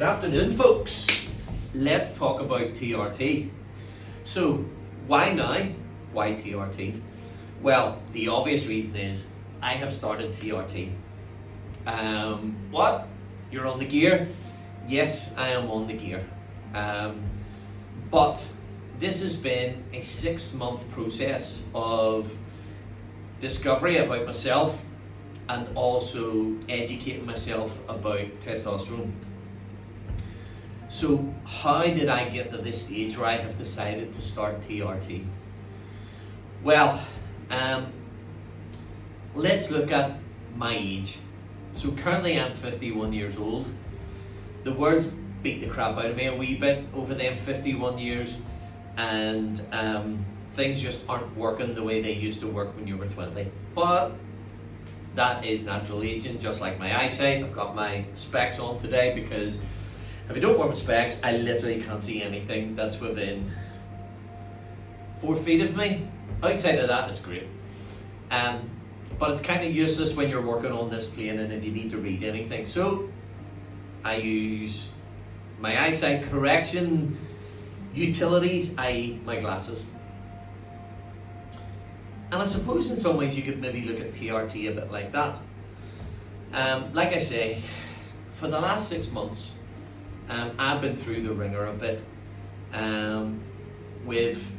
Good afternoon, folks. Let's talk about TRT. So, why now? Why TRT? Well, the obvious reason is I have started TRT. What? You're on the gear? Yes, I am on the gear. But this has been a 6-month process of discovery about myself and also educating myself about testosterone. So how did I get to this stage where I have decided to start TRT? Well, let's look at my age. So currently I'm 51 years old. The world's beat the crap out of me a wee bit over them 51 years, and things just aren't working the way they used to work when you were 20. But that is natural aging, just like my eyesight. I've got my specs on today because if I don't wear my specs, I literally can't see anything that's within 4 feet of me. Outside of that, it's great. But it's kind of useless when you're working on this plane and if you need to read anything. So I use my eyesight correction utilities, i.e. my glasses. And I suppose in some ways you could maybe look at TRT a bit like that. Like I say, for the last 6 months, I've been through the ringer a bit with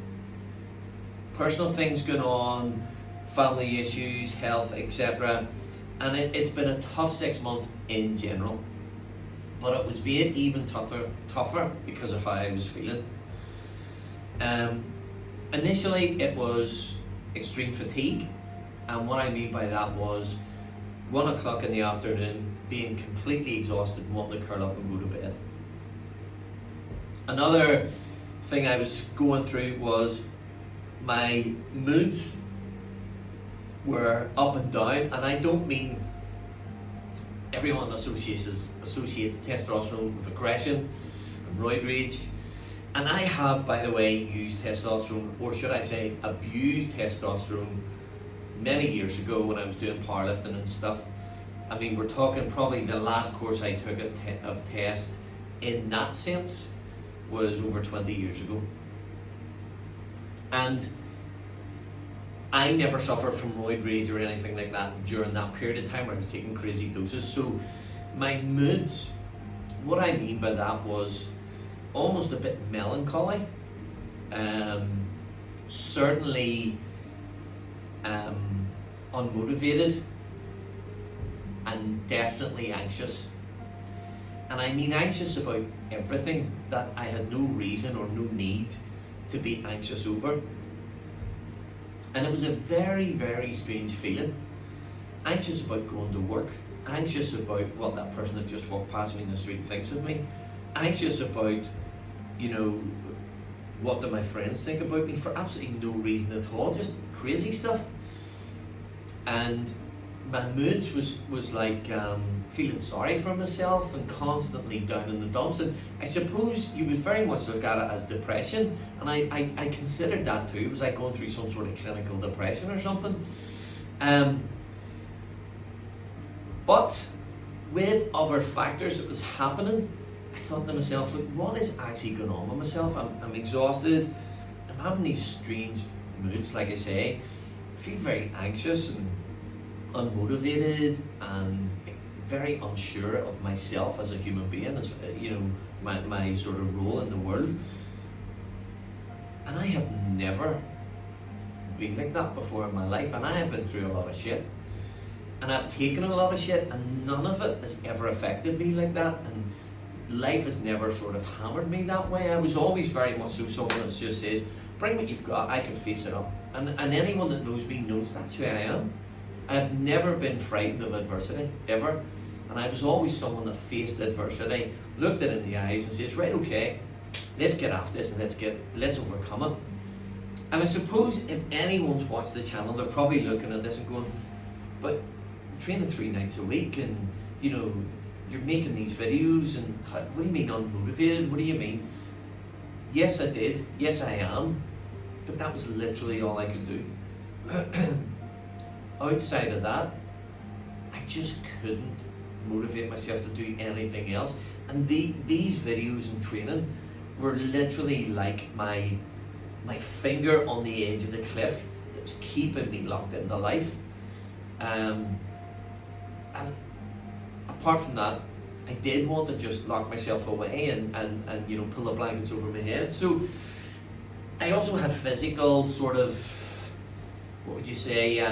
personal things going on, family issues, health, etc. And it's been a tough 6 months in general. But it was being even tougher because of how I was feeling. Initially, it was extreme fatigue, and what I mean by that was 1 o'clock in the afternoon, being completely exhausted and wanting to curl up and go to bed. Another thing I was going through was my moods were up and down, and I don't mean everyone associates testosterone with aggression and roid rage. And I have, by the way, used testosterone, or should I say abused testosterone, many years ago when I was doing powerlifting and stuff. I mean, we're talking probably the last course I took of test in that sense was over 20 years ago. And I never suffered from roid rage or anything like that during that period of time where I was taking crazy doses. So my moods, what I mean by that was almost a bit melancholy, certainly unmotivated, and definitely anxious. And I mean anxious about everything that I had no reason or no need to be anxious over. And it was a very, very strange feeling. Anxious about going to work, anxious about what that person that just walked past me in the street thinks of me, anxious about, what do my friends think about me for absolutely no reason at all, just crazy stuff. And my moods was like feeling sorry for myself and constantly down in the dumps. And I suppose you would very much look at it as depression, and I considered that too. It was like going through some sort of clinical depression or something. But with other factors that was happening, I thought to myself, look, what is actually going on with myself? I'm exhausted, I'm having these strange moods, like I say. I feel very anxious and unmotivated and very unsure of myself as a human being, as my sort of role in the world. And I have never been like that before in my life, and I have been through a lot of shit. And I've taken a lot of shit, and none of it has ever affected me like that, and life has never sort of hammered me that way. I was always very much so someone that just says, bring what you've got, I can face it up. And anyone that knows me knows that's who I am. I've never been frightened of adversity, ever. And I was always someone that faced adversity, looked it in the eyes and says, right, okay, let's get after this and let's overcome it. And I suppose if anyone's watched the channel, they're probably looking at this and going, but training 3 nights a week and, you're making these videos and what do you mean unmotivated? What do you mean? Yes, I did. Yes, I am. But that was literally all I could do. Outside of that, I just couldn't motivate myself to do anything else. And these videos and training were literally like my finger on the edge of the cliff that was keeping me locked into life. And apart from that, I did want to just lock myself away and pull the blankets over my head. So I also had physical sort of, what would you say,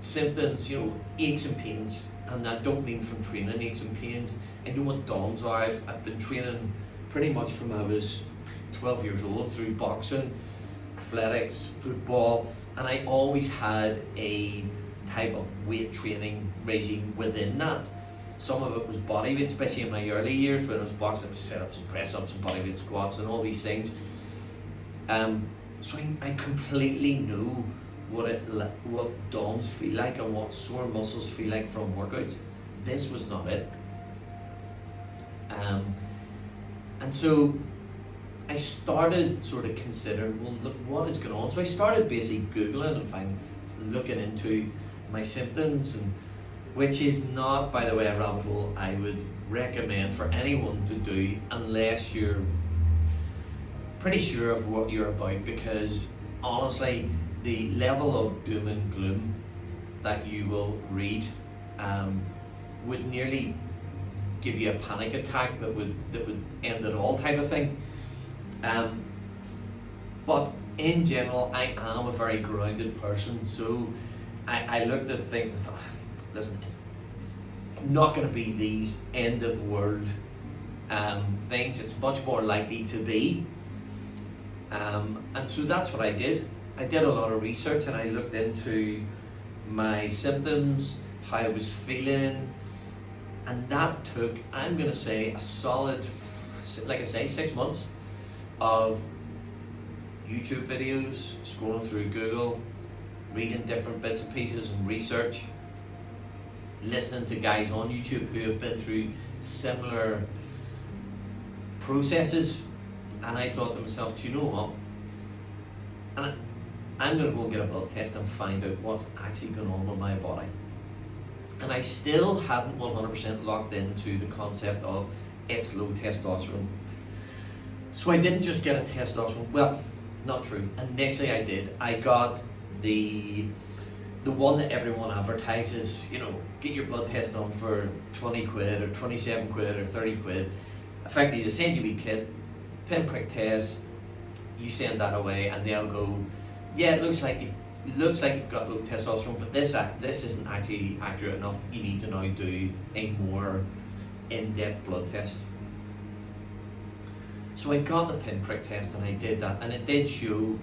symptoms, aches and pains. And I don't mean from training aches and pains. I know what DOMs are. I've been training pretty much from I was 12 years old through boxing, athletics, football, and I always had a type of weight training regime within that. Some of it was body weight, especially in my early years when I was boxing, sit-ups and press-ups and body weight squats and all these things. So I completely knew what DOMs feel like and what sore muscles feel like from workouts. This was not it. And so I started sort of considering, well, look, what is going on? So I started basically Googling and looking into my symptoms, and which is not, by the way, a rabbit hole I would recommend for anyone to do unless you're pretty sure of what you're about, because honestly, the level of doom and gloom that you will read would nearly give you a panic attack that would end it all, type of thing. But in general, I am a very grounded person, so I looked at things and thought, listen, it's not going to be these end of world things. It's much more likely to be. And so that's what I did. I did a lot of research and I looked into my symptoms, how I was feeling, and that took, I'm going to say, a solid, like I say, 6 months of YouTube videos, scrolling through Google, reading different bits and pieces and research, listening to guys on YouTube who have been through similar processes, and I thought to myself, do you know what? And I'm going to go and get a blood test and find out what's actually going on with my body. And I still hadn't 100% locked into the concept of it's low testosterone. So I didn't just get a testosterone, well, not true. Initially I did. I got the one that everyone advertises, get your blood test done for 20 quid or 27 quid or 30 quid. Effectively, they send you a kit, pinprick test, you send that away and they'll go, yeah, it looks like you've got low testosterone, but this isn't actually accurate enough. You need to now do a more in-depth blood test. So I got the pinprick test and I did that, and it did show,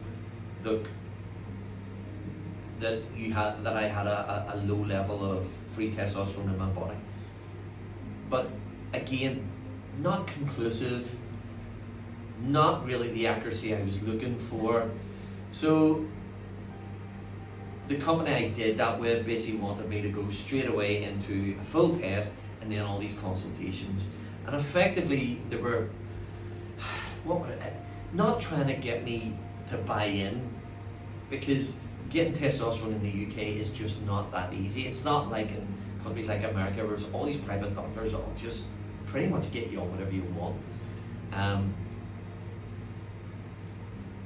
look, that I had a low level of free testosterone in my body. But again, not conclusive, not really the accuracy I was looking for. So the company I did that with basically wanted me to go straight away into a full test and then all these consultations. And effectively they were not trying to get me to buy in, because getting testosterone in the UK is just not that easy. It's not like in countries like America where there's all these private doctors that'll just pretty much get you on whatever you want.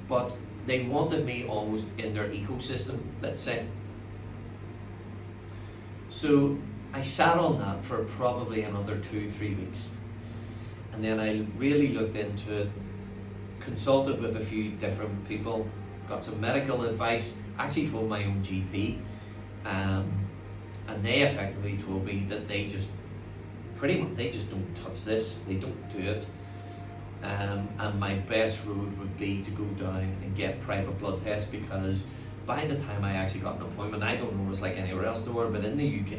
But they wanted me almost in their ecosystem, let's say. So I sat on that for probably another 2-3 weeks. And then I really looked into it, consulted with a few different people, got some medical advice, actually from my own GP, and they effectively told me that they just don't touch this, they don't do it, and my best road would be to go down and get private blood tests, because by the time I actually got an appointment, I don't know what it's like anywhere else in the world, but in the UK,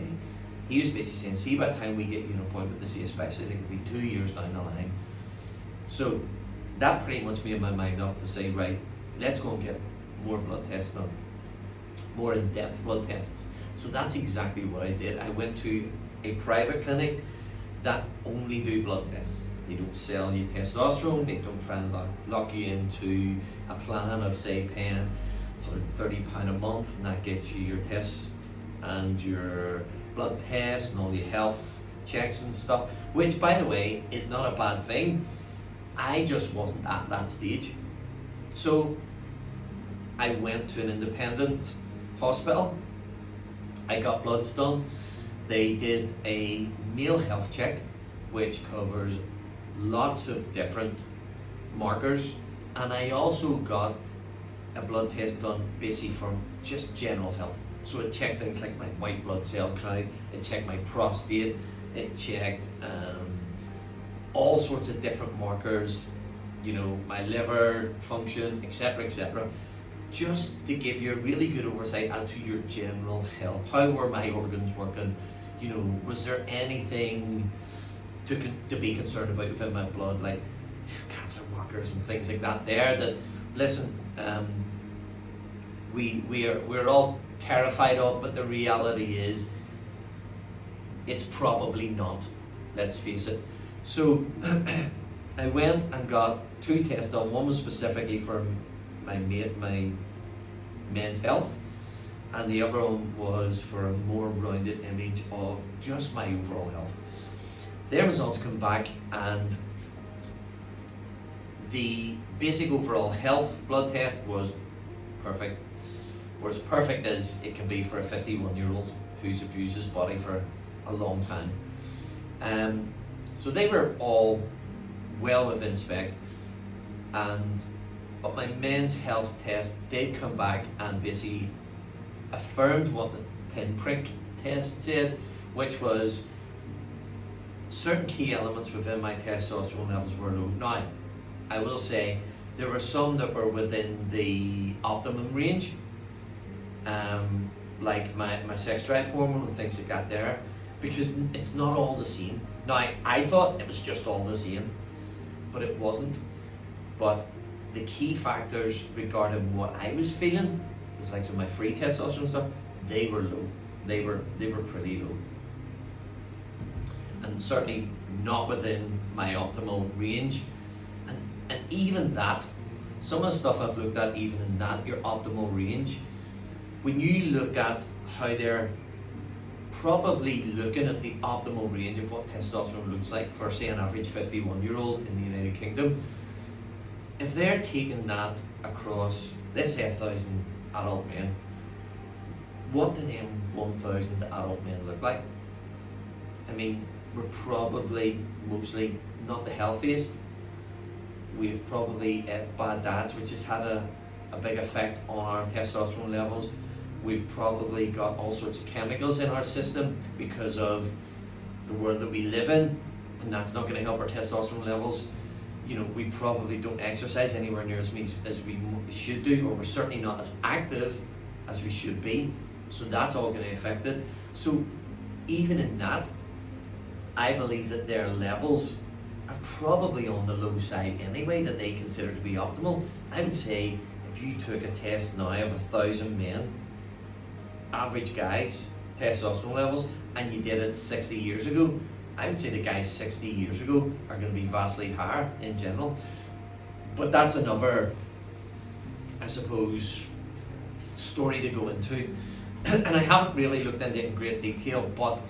he was basically saying, see, by the time we get you an appointment to see a specialist, it could be 2 years down the line. So that pretty much made my mind up to say, right, let's go and get more blood tests done, more in-depth blood tests. So that's exactly what I did. I went to a private clinic that only do blood tests. They don't sell you testosterone, they don't try and lock you into a plan of, say, paying £130 a month, and that gets you your test and your blood test and all your health checks and stuff, which by the way is not a bad thing. I just wasn't at that stage. So I went to an independent hospital. I got bloods done. They did a male health check, which covers lots of different markers, and I also got a blood test done basically for just general health. So it checked things like my white blood cell count, it checked my prostate, it checked all sorts of different markers, you know, my liver function, etc., etc., just to give you a really good oversight as to your general health. How were my organs working? You know, was there anything to be concerned about within my blood, like cancer markers and things like that there, that, listen, we're all terrified of, but the reality is it's probably not, let's face it. So I went and got 2 tests done. One was specifically for my men's health, and the other one was for a more rounded image of just my overall health. Their results come back, and the basic overall health blood test was perfect. Or as perfect as it can be for a 51-year-old who's abused his body for a long time. So they were all well within spec, but my men's health test did come back and basically affirmed what the pinprick test said, which was certain key elements within my testosterone levels were low. Now, I will say there were some that were within the optimum range, like my sex drive hormone and things like that there, because it's not all the same. Now, I thought it was just all the same, but it wasn't. But the key factors regarding what I was feeling, was like some of my free testosterone stuff, they were low. They were pretty low. And certainly not within my optimal range. And even that, some of the stuff I've looked at, even in that, your optimal range, when you look at how they're probably looking at the optimal range of what testosterone looks like for, say, an average 51-year-old in the United Kingdom, if they're taking that across, let's say 1,000 adult men, what do them 1,000 adult men look like? I mean, we're probably mostly not the healthiest. We've probably bad diets, which has had a big effect on our testosterone levels. We've probably got all sorts of chemicals in our system because of the world that we live in, and that's not going to help our testosterone levels. You know, we probably don't exercise anywhere near as much as we should do, or we're certainly not as active as we should be. So that's all going to affect it. So even in that, I believe that their levels are probably on the low side anyway, that they consider to be optimal. I would say if you took a test now of 1,000 men, average guys, testosterone levels, and you did it 60 years ago, I would say the guys 60 years ago are going to be vastly higher in general. But that's another, I suppose, story to go into. And I haven't really looked into it in great detail, but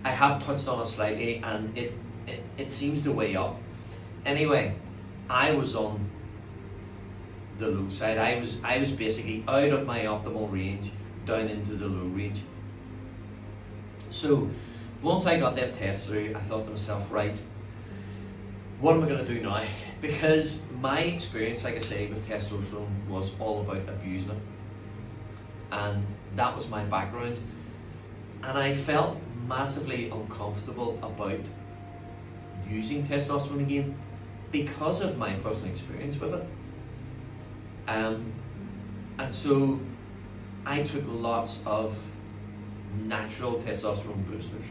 I have touched on it slightly, and it seems to weigh up. Anyway, I was on the low side. I was basically out of my optimal range, down into the low range. So once I got that test through, I thought to myself, right, what am I going to do now? Because my experience, like I say, with testosterone was all about abusing it, and that was my background, and I felt massively uncomfortable about using testosterone again because of my personal experience with it. And so I took lots of natural testosterone boosters.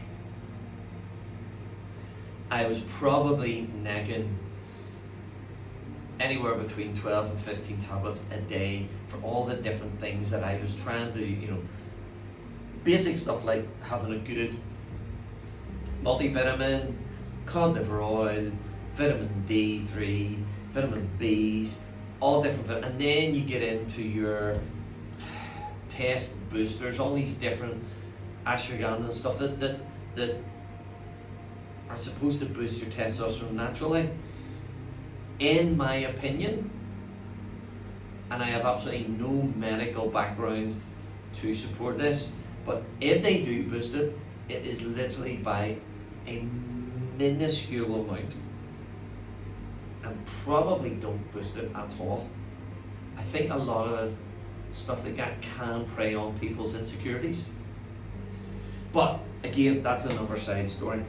I was probably necking anywhere between 12 and 15 tablets a day for all the different things that I was trying to, you know, basic stuff like having a good multivitamin, cod liver oil, vitamin D3, vitamin Bs, all different, and then you get into your test boosters, all these different ashwagandha and stuff that are supposed to boost your testosterone naturally. In my opinion, and I have absolutely no medical background to support this, but if they do boost it, it is literally by a minuscule amount, and probably don't boost it at all. I think a lot of stuff like that can prey on people's insecurities. But again, that's another side story.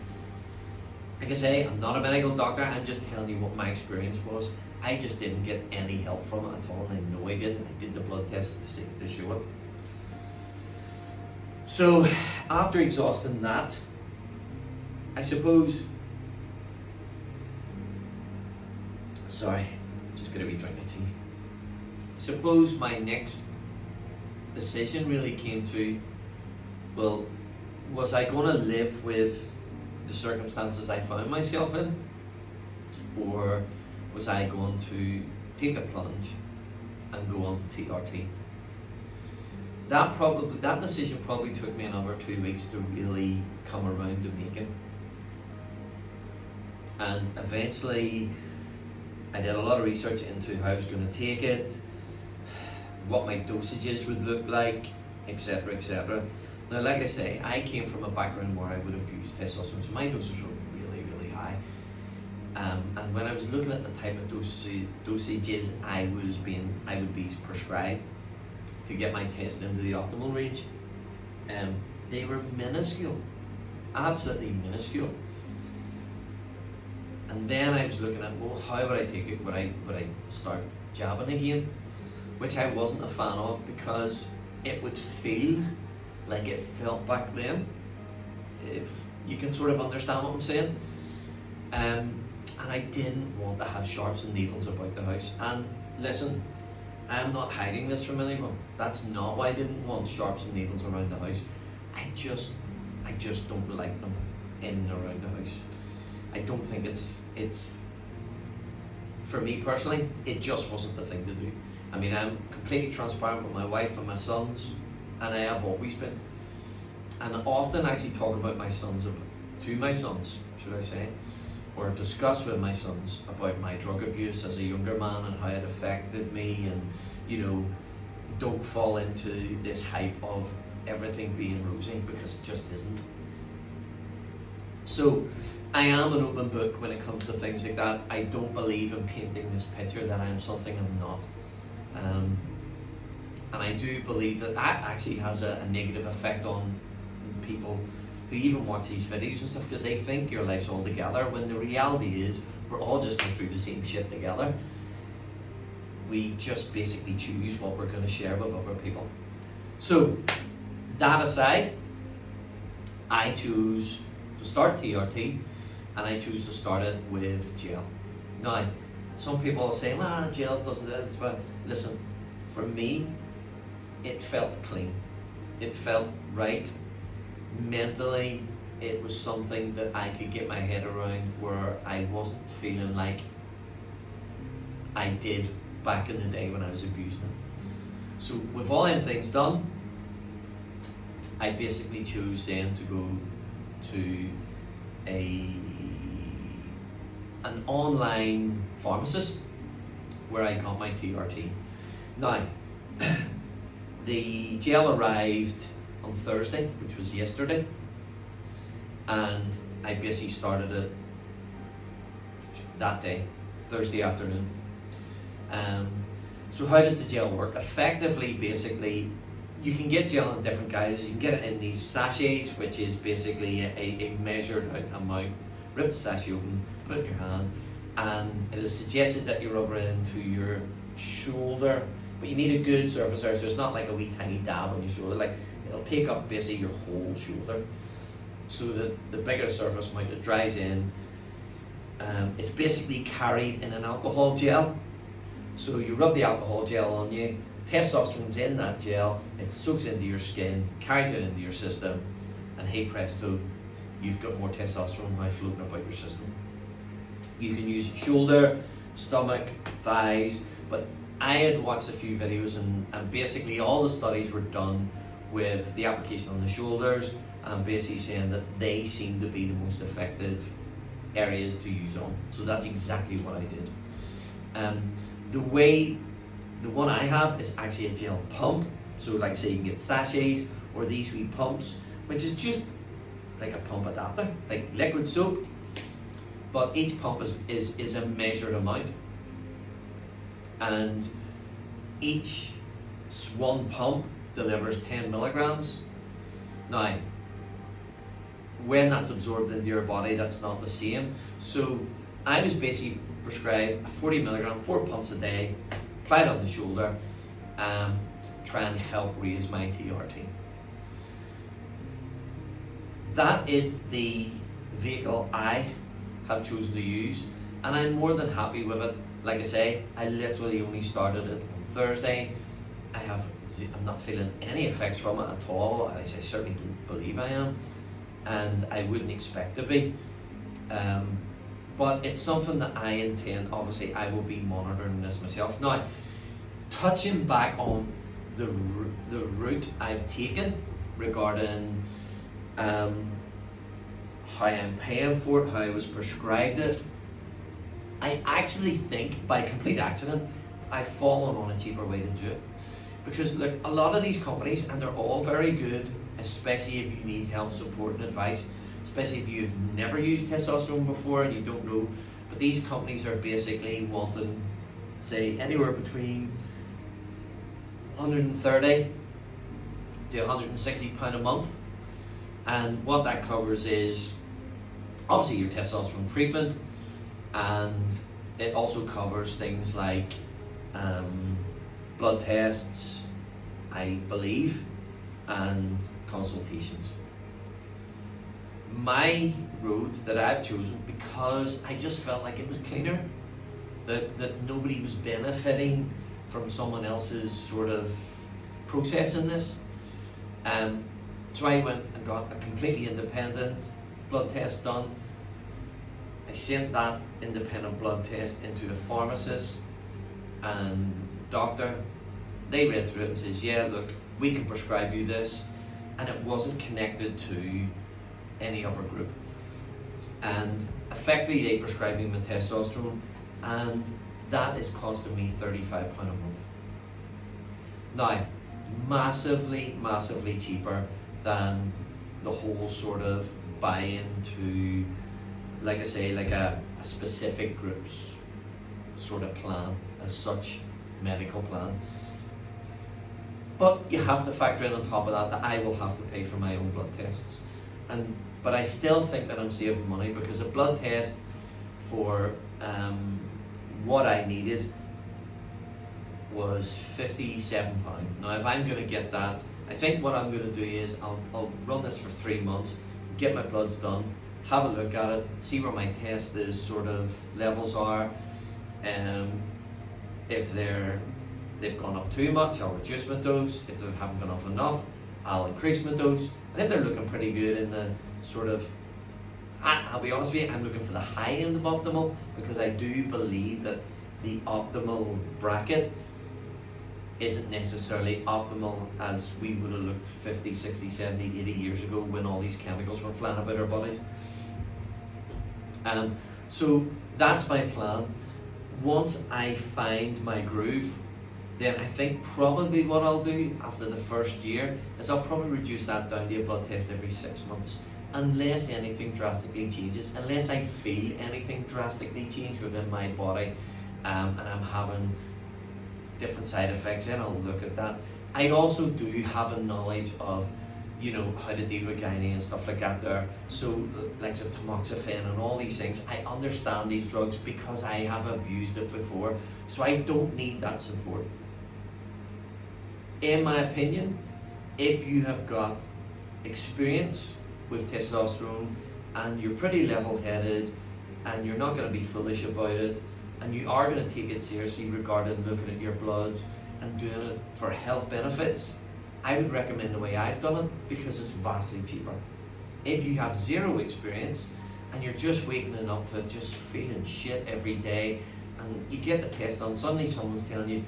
Like I say, I'm not a medical doctor, I'm just telling you what my experience was. I just didn't get any help from it at all, and I know I didn't. I did the blood test to show it. So, after exhausting that, I suppose, sorry, just gonna be drinking tea. I suppose my next decision really came to, well, was I going to live with the circumstances I found myself in, or was I going to take the plunge and go on to TRT? That decision probably took me another 2 weeks to really come around to making. And eventually I did a lot of research into how I was going to take it, what my dosages would look like, etc, etc. Now, like I say, I came from a background where I would abuse testosterone, so my doses were really, really high. And when I was looking at the type of dosages I would be prescribed to get my test into the optimal range, they were minuscule, absolutely minuscule. And then I was looking at, well, how would I take it? Would I start jabbing again? Which I wasn't a fan of, because it would feel like it felt back then, if you can sort of understand what I'm saying. And I didn't want to have sharps and needles about the house. And listen, I'm not hiding this from anyone. That's not why I didn't want sharps and needles around the house. I just don't like them in and around the house. I don't think it's for me personally, it just wasn't the thing to do. I mean, I'm completely transparent with my wife and my sons, and I have always been. And I often actually talk about to my sons, should I say, or discuss with my sons about my drug abuse as a younger man and how it affected me, and, you know, don't fall into this hype of everything being rosy, because it just isn't. So I am an open book when it comes to things like that. I don't believe in painting this picture that I'm something I'm not. And I do believe that actually has a negative effect on people who even watch these videos and stuff, because they think your life's all together, when the reality is we're all just going through the same shit together. We just basically choose what we're going to share with other people. So that aside, I choose to start TRT, and I choose to start it with gel. Now, some people will say, well, gel doesn't do it, but listen, for me, it felt clean. It felt right. Mentally, it was something that I could get my head around, where I wasn't feeling like I did back in the day when I was abusing it. So with all them things done, I basically chose then to go to an online pharmacist where I got my TRT. Now, the gel arrived on Thursday, which was yesterday, and I basically started it that day, Thursday afternoon. So how does the gel work? Effectively, basically, you can get gel in different guises. You can get it in these sachets, which is basically a measured out amount. Rip the sachet open, put it in your hand, and it is suggested that you rub it into your shoulder, but you need a good surface area, so it's not like a wee tiny dab on your shoulder. Like, it'll take up basically your whole shoulder, so that the bigger surface amount, it dries in. It's basically carried in an alcohol gel. So you rub the alcohol gel on you, testosterone's in that gel, it soaks into your skin, carries it into your system, and hey presto, you've got more testosterone now floating about your system. You can use shoulder, stomach, thighs, but I had watched a few videos, and basically all the studies were done with the application on the shoulders, and basically saying that they seem to be the most effective areas to use on. So that's exactly what I did. The one I have is actually a gel pump. So like say you can get sachets or these wee pumps, which is just like a pump adapter, like liquid soap, but each pump is a measured amount, and each one pump delivers 10 milligrams. Now, when that's absorbed into your body, that's not the same. So I was basically prescribed a 40 milligram, 4 pumps a day, applied on the shoulder, to try and help raise my TRT. That is the vehicle I have chosen to use, and I'm more than happy with it. Like I say, I literally only started it on Thursday. I'm not feeling any effects from it at all. I certainly don't believe I am, and I wouldn't expect to be. But it's something that I intend, obviously I will be monitoring this myself. Now, touching back on the route I've taken regarding how I'm paying for it, how I was prescribed it, I actually think by complete accident I've fallen on a cheaper way to do it. Because look, a lot of these companies, and they're all very good, especially if you need help, support and advice, especially if you've never used testosterone before and you don't know, but these companies are basically wanting, say, anywhere between 130 to 160 pound a month, and what that covers is obviously your testosterone treatment, and it also covers things like blood tests, I believe, and consultations. My road that I've chosen, because I just felt like it was cleaner, that nobody was benefiting from someone else's sort of process in this. So I went and got a completely independent blood test done. I sent that independent blood test into the pharmacist and doctor. They read through it and says, yeah, look, we can prescribe you this, and it wasn't connected to any other group. And effectively they prescribed me my testosterone, and that is costing me £35 a month. Now, massively cheaper than the whole sort of buy-in to, like I say, like a specific group's sort of plan, as such, medical plan. But you have to factor in on top of that I will have to pay for my own blood tests. But I still think that I'm saving money, because a blood test for what I needed was £57. Now if I'm going to get that, I think what I'm going to do is I'll run this for 3 months, get my bloods done, have a look at it, see where my test is sort of levels are. If they've gone up too much, I'll reduce my dose. If they haven't gone up enough, I'll increase my dose. And if they're looking pretty good in the sort of, I'll be honest with you, I'm looking for the high end of optimal, because I do believe that the optimal bracket isn't necessarily optimal as we would have looked 50, 60, 70, 80 years ago when all these chemicals were flying about our bodies. So that's my plan. Once I find my groove, then I think probably what I'll do after the first year is I'll probably reduce that down to a blood test every 6 months, unless anything drastically changes, unless I feel anything drastically change within my body, and I'm having different side effects, then I'll look at that. I also do have a knowledge of, how to deal with gynae and stuff like that there. So like tamoxifen and all these things, I understand these drugs because I have abused it before, so I don't need that support. In my opinion, if you have got experience with testosterone and you're pretty level-headed and you're not going to be foolish about it, and you are going to take it seriously regarding looking at your bloods and doing it for health benefits, I would recommend the way I've done it, because it's vastly cheaper. If you have zero experience and you're just waking up to just feeling shit every day, and you get the test done, suddenly someone's telling you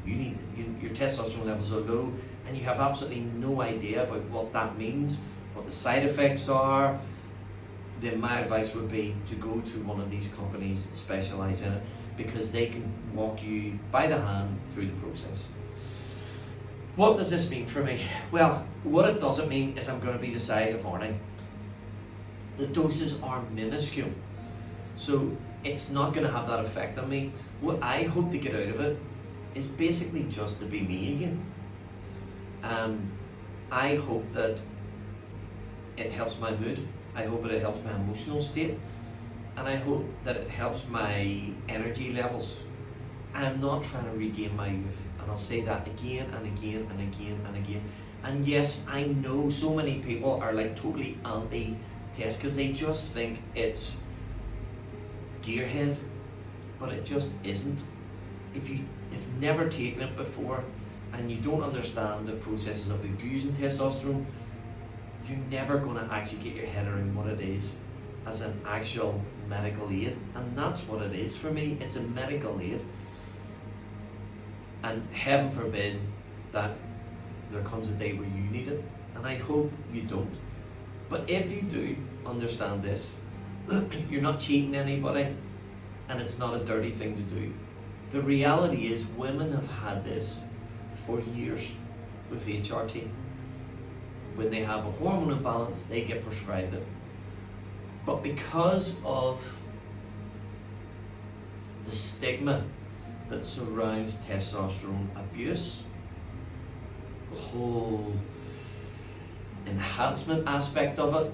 your testosterone levels are low, and you have absolutely no idea about what that means, what the side effects are, then my advice would be to go to one of these companies that specialise in it, because they can walk you by the hand through the process. What does this mean for me? Well, what it doesn't mean is I'm going to be the size of Arnie. The doses are minuscule, so it's not going to have that effect on me. What I hope to get out of it is basically just to be me again. I hope that it helps my mood. I hope that it helps my emotional state, and I hope that it helps my energy levels. I'm not trying to regain my youth, and I'll say that again and again and again and again. And yes, I know so many people are like totally anti-test because they just think it's gearhead, but it just isn't. If you've never taken it before and you don't understand the processes of abusing testosterone, you're never going to actually get your head around what it is as an actual medical aid. And that's what it is for me. It's a medical aid. And heaven forbid that there comes a day where you need it. And I hope you don't. But if you do understand this, you're not cheating anybody, and it's not a dirty thing to do. The reality is women have had this for years with TRT. When they have a hormone imbalance, they get prescribed it. But because of the stigma that surrounds testosterone abuse, the whole enhancement aspect of it,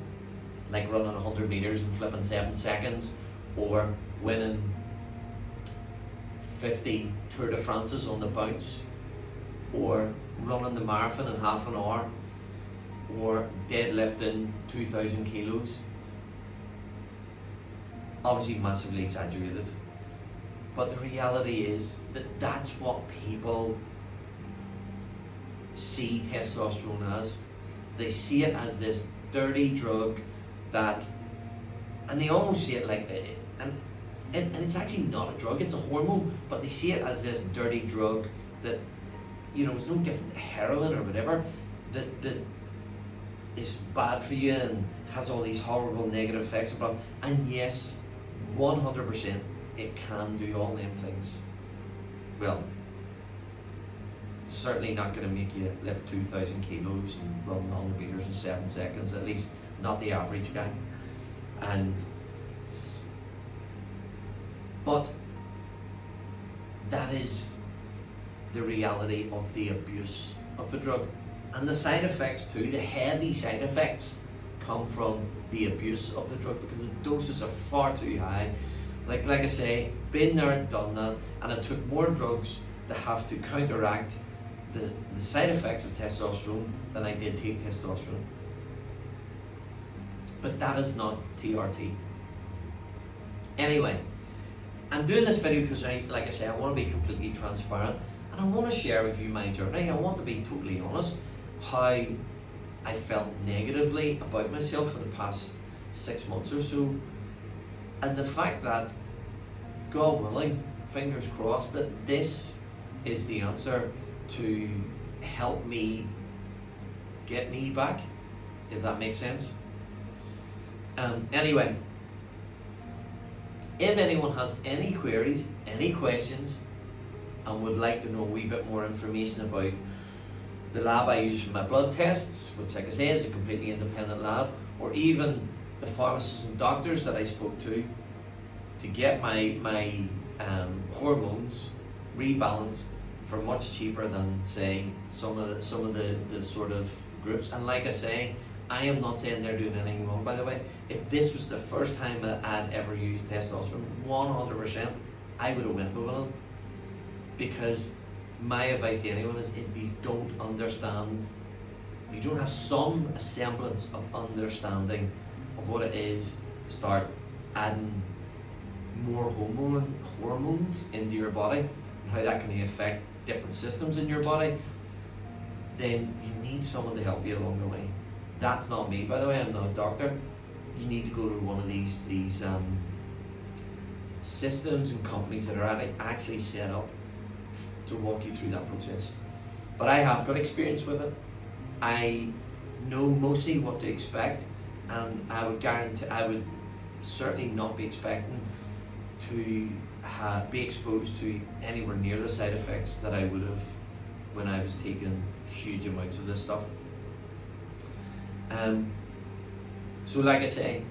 like running 100 meters in flipping 7 seconds, or winning 50 Tour de France's on the bounce, or running the marathon in half an hour, or deadlifting 2,000 kilos. Obviously massively exaggerated, but the reality is that that's what people see testosterone as. They see it as this dirty drug that, and they almost see it like, and it's actually not a drug, it's a hormone, but they see it as this dirty drug that, you know, it's no different to heroin or whatever, that is bad for you and has all these horrible negative effects. And yes, 100% it can do all them things. Well, it's certainly not going to make you lift 2,000 kilos and run 100 meters in 7 seconds, at least not the average guy. But that is the reality of the abuse of the drug. And the side effects too, the heavy side effects, come from the abuse of the drug, because the doses are far too high. Like I say, been there, done that, and it took more drugs to have to counteract the side effects of testosterone than I did take testosterone. But that is not TRT. Anyway, I'm doing this video because I want to be completely transparent, and I want to share with you my journey. I want to be totally honest how I felt negatively about myself for the past 6 months or so, and the fact that, God willing, fingers crossed, that this is the answer to help me get me back, if that makes sense. Anyway, if anyone has any queries, any questions, and would like to know a wee bit more information about the lab I use for my blood tests, which, like I say, is a completely independent lab, or even the pharmacists and doctors that I spoke to get my hormones rebalanced for much cheaper than, say, some of the sort of groups. And like I say, I am not saying they're doing anything wrong, by the way. If this was the first time that I'd ever used testosterone, 100%, I would have went with them. Because my advice to anyone is, if you don't understand, if you don't have some semblance of understanding of what it is, start adding more hormones into your body and how that can affect different systems in your body, then you need someone to help you along the way. That's not me, by the way. I'm not a doctor. You need to go to one of these systems and companies that are actually set up to walk you through that process. But I have got experience with it. I know mostly what to expect, and I would certainly not be expecting to be exposed to anywhere near the side effects that I would have when I was taking huge amounts of this stuff. So like I say,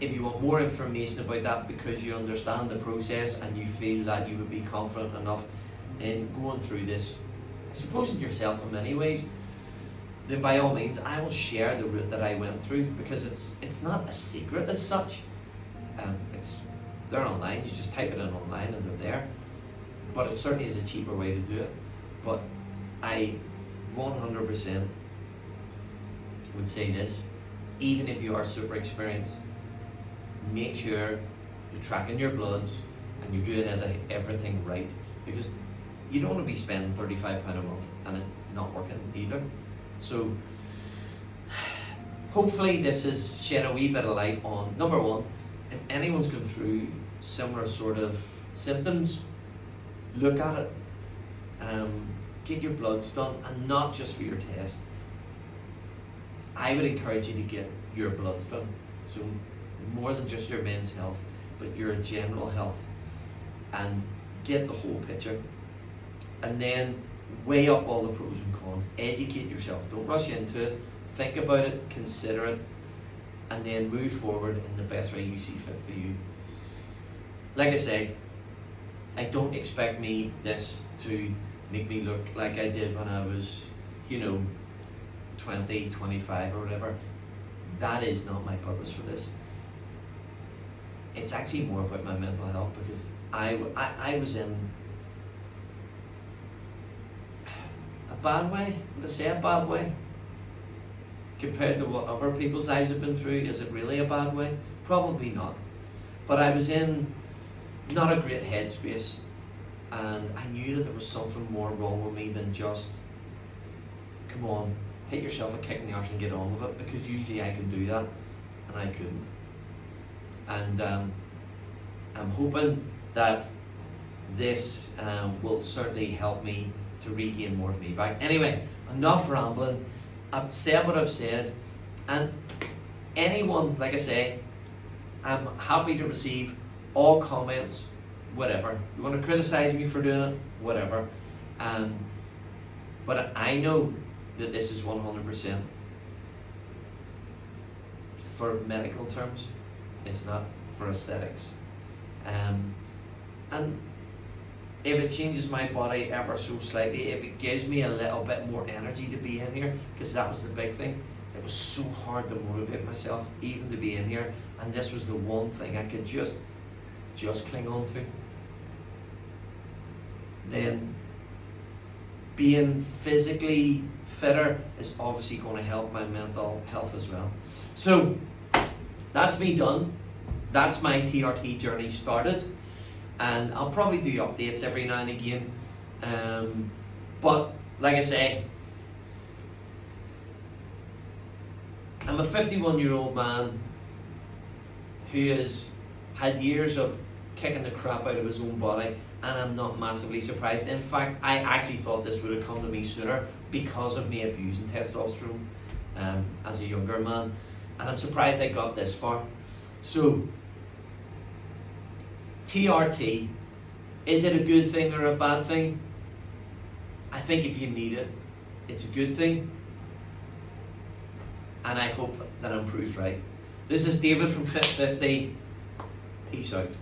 if you want more information about that because you understand the process and you feel that you would be confident enough in going through this, I suppose in yourself in many ways, then by all means I will share the route that I went through, because it's not a secret as such. They're online, you just type it in online and they're there. But it certainly is a cheaper way to do it. But I 100% would say this: even if you are super experienced, make sure you're tracking your bloods and you're doing everything right, because you don't want to be spending £35 a month and it not working either. So hopefully this has shed a wee bit of light on, number one, if anyone's going through similar sort of symptoms, look at it. Get your bloods done, and not just for your test. I would encourage you to get your bloods done. So more than just your men's health, but your general health, and get the whole picture. And then weigh up all the pros and cons. Educate yourself. Don't rush into it. Think about it, consider it, and then move forward in the best way you see fit for you. Like I say, I don't expect this to make me look like I did when I was, 20, 25 or whatever. That is not my purpose for this. It's actually more about my mental health, because I was in a bad way. Would I say a bad way? Compared to what other people's lives have been through, is it really a bad way? Probably not. But I was in not a great headspace, and I knew that there was something more wrong with me than just, come on, hit yourself a kick in the arse and get on with it, because usually I can do that, and I couldn't. And I'm hoping that this will certainly help me to regain more of me back. Anyway, enough rambling. I've said what I've said, and anyone, like I say, I'm happy to receive all comments, whatever. You want to criticize me for doing it, whatever. But I know that this is 100% for medical terms. It's not for aesthetics. And if it changes my body ever so slightly, if it gives me a little bit more energy to be in here, because that was the big thing. It was so hard to motivate myself even to be in here, and this was the one thing I could just cling on to. Then being physically fitter is obviously going to help my mental health as well. So that's me done. That's my TRT journey started, and I'll probably do updates every now and again. But like I say, I'm a 51-year-old man who has had years of kicking the crap out of his own body, and I'm not massively surprised. In fact, I actually thought this would have come to me sooner because of me abusing testosterone as a younger man, and I'm surprised I got this far. So, TRT, is it a good thing or a bad thing? I think if you need it, it's a good thing, and I hope that I'm proved right. This is David from Fit50. Peace out.